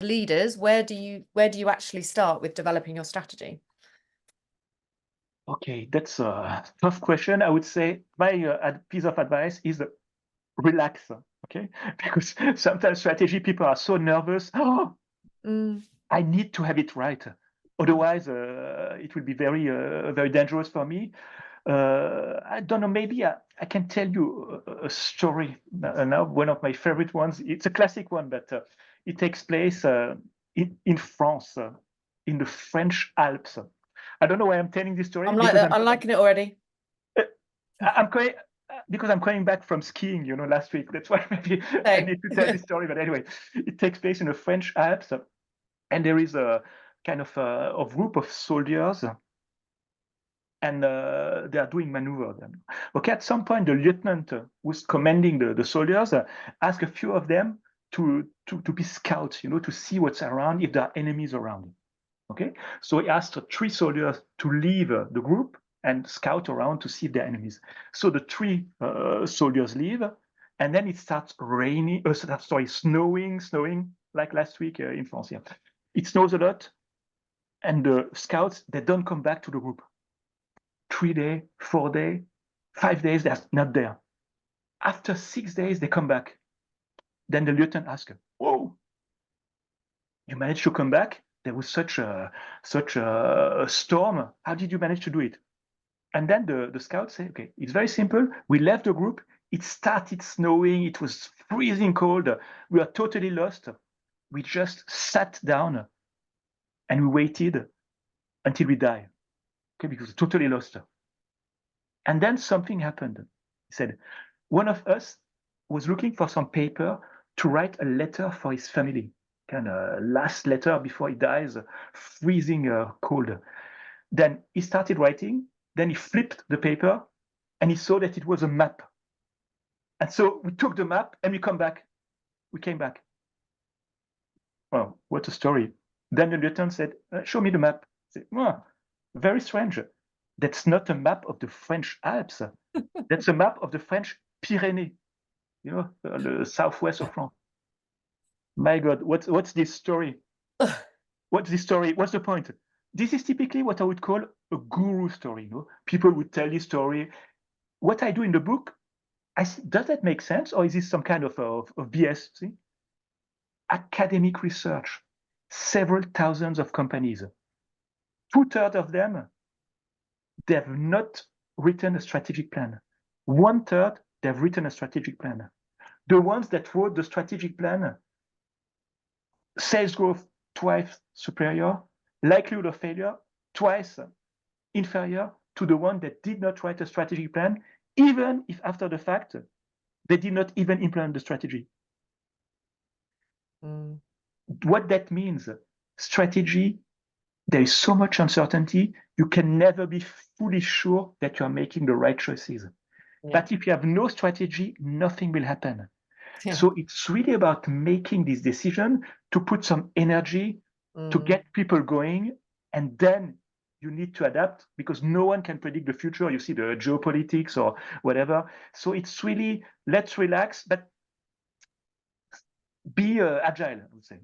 Leaders, where do you actually start with developing your strategy? Okay, that's a tough question. I would say my piece of advice is relax, okay? Because sometimes strategy people are so nervous. Oh, I need to have it right. Otherwise, it will be very dangerous for me. I don't know, maybe I can tell you a story now, one of my favorite ones. It's a classic one, but it takes place in France, in the French Alps. I don't know why I'm telling this story. I'm liking it already. I'm going because I'm coming back from skiing, last week. That's why maybe I need to tell this story. But anyway, it takes place in the French Alps, and there is a kind of a group of soldiers, and they are doing maneuver. Then, okay, at some point, the lieutenant who's commanding the soldiers asked a few of them to be scouts, to see what's around, if there are enemies around. Okay, so he asked 3 soldiers to leave the group and scout around to see if there are enemies. So the 3 soldiers leave, and then it starts snowing, like last week in France. Yeah, it snows a lot, and the scouts, they don't come back to the group. 3 days, 4 days, 5 days, they're not there. After 6 days, they come back. Then the lieutenant asks, "Whoa, you managed to come back? There was such a storm. How did you manage to do it?" And then the scouts say, "Okay, it's very simple. We left the group. It started snowing. It was freezing cold. We are totally lost. We just sat down and we waited until we die. Okay, because we're totally lost." And then something happened. He said, one of us was looking for some paper to write a letter for his family, kind of last letter before he dies, freezing cold. Then he started writing. Then he flipped the paper, and he saw that it was a map. And so we took the map and we came back. Well, what a story. Then the lieutenant said, "Show me the map." I said, "Oh, very strange. That's not a map of the French Alps. That's a map of the French Pyrenees, the southwest of France." My God, what's this story? What's this story? What's the point? This is typically what I would call a guru story. People would tell this story. What I do in the book, does that make sense, or is this some kind of BS? See? Academic research, several thousands of companies. 2/3 of them, they have not written a strategic plan. 1/3, they've written a strategic plan. The ones that wrote the strategic plan, sales growth twice superior, likelihood of failure twice inferior to the one that did not write a strategic plan, even if after the fact, they did not even implement the strategy. What that means, strategy, there is so much uncertainty, you can never be fully sure that you are making the right choices. Yeah. But if you have no strategy, nothing will happen. Yeah. So it's really about making this decision to put some energy to get people going, and then you need to adapt because no one can predict the future. You see the geopolitics or whatever. So it's really, let's relax, but be agile, I would say.